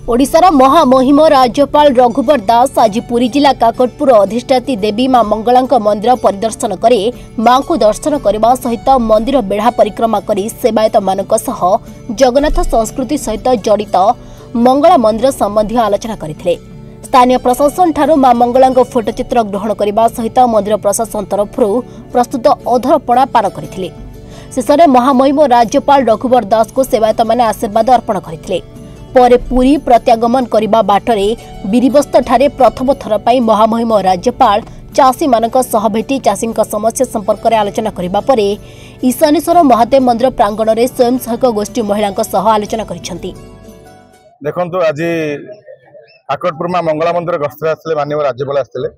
ओडिशार महामहिम राज्यपाल रघुवर दास आज पुरी जिला काकटपुर अधिष्ठात्री देवी मां मंगला मंदिर परिदर्शन करे मां को दर्शन करने सहित मंदिर बेढ़ा परिक्रमा कर सेवायत मानक सह जगन्नाथ संस्कृति सहित जड़ित मंगला मंदिर संबंधी आलोचना करथिले। स्थानीय प्रशासन ठारू मां मंगला फोटोचित्र ग्रहण करने सहित मंदिर प्रशासन तरफ प्रस्तुत अधरपणा पान करथिले। शेष में महामहिम राज्यपाल रघुवर दास को सेवायत माने आशीर्वाद अर्पण करथिले। पर पुरी प्रत्यागमन करने बाटरे बिरिबस्त ठारे प्रथम थर पर महामहिम राज्यपाल चाषी मानक सह भेटी चाषी समस्या संपर्क में आलोचना करने पर ईशानेश्वर महादेव मंदिर प्रांगण में स्वयं सहायक गोष्ठी महिला आलोचना करिसेंती। देखो आज काकटपुर मां मंगला मंदिर गस्तर आसते माननीय राज्यपाल आसते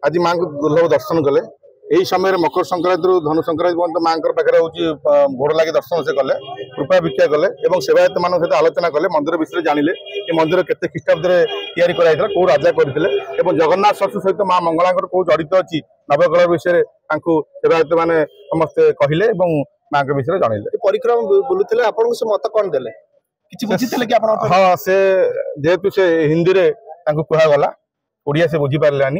आज माँ को दुर्लभ दर्शन कले। यही समय मकर संक्रांति धनु संक्रांति पर्यटन माँ पाखे गोड़ लगे दर्शन से कले कृपा भिक्षा कले और सेवायत मान सहित आलोचना कले। मंदिर विषय जानिले ये मंदिर केते ख्रीष्टाब्द या कौ राजा करते जगन्नाथ संस्कृति सहित माँ मंगला कौ जड़ित अच्छी नवकल विषय सेवायत मैंने समस्ते कहले माँ के विषय जनइले। परिक्रमा बुलुले आपन से मत कौन देले किछि बुझितले कि आपन? हाँ से जेहेतु से हिंदी रे कहगला ओडिया से बुझीपारे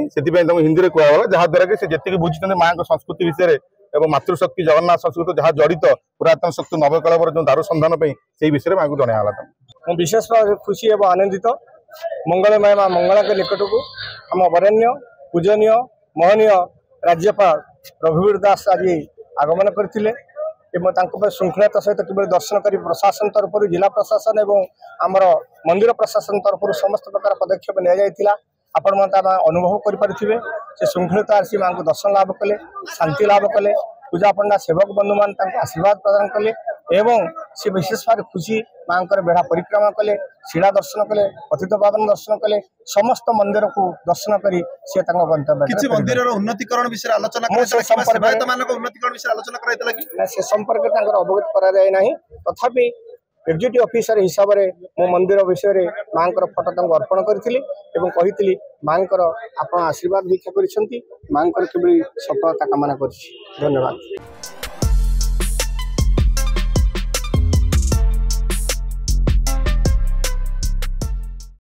से हिंदी में कहगला जहाद्वारा कि से जी बुझी माँ संस्कृति विषय और मातृशक्ति जगन्नाथ संस्कृति जहाँ जड़ित पुरातन शक्ति नवकल जो दारू संधान से विषय माँ को जनगला। मैं विशेष भाव खुशी और आनंदित मंगलमय माँ मंगला के निकट को आम वरेण्य पूजनीय महनीय राज्यपाल रघुवीर दास आज आगमन करते श्रृंखलता सहित कि दर्शन कर प्रशासन तरफ जिला प्रशासन और आमर मंदिर प्रशासन तरफ समस्त प्रकार पदक्षेप नि आपण अनुभव करें से श्रृंखलता आसी माँ को दर्शन लाभ कले शांति लाभ कले पूजा पंडा सेवक बंधु मान आशीर्वाद प्रदान कले एवं से विशेष भाव खुशी माँ बेढ़ा परिक्रमा कले शिला दर्शन कले पतित पावन दर्शन कले समस्त मंदिर को दर्शन कर मंदिर उन्नतीकरण विषय आलोचना से संपर्क अवगत करा तथापि एक्जिक्यूटिव ऑफिसर हिसाब से मो मंदिर विषय माँ फोटो अर्पण करी माँ आप आशीर्वाद भिक्षा कर माँ सफलता कामना कर। धन्यवाद।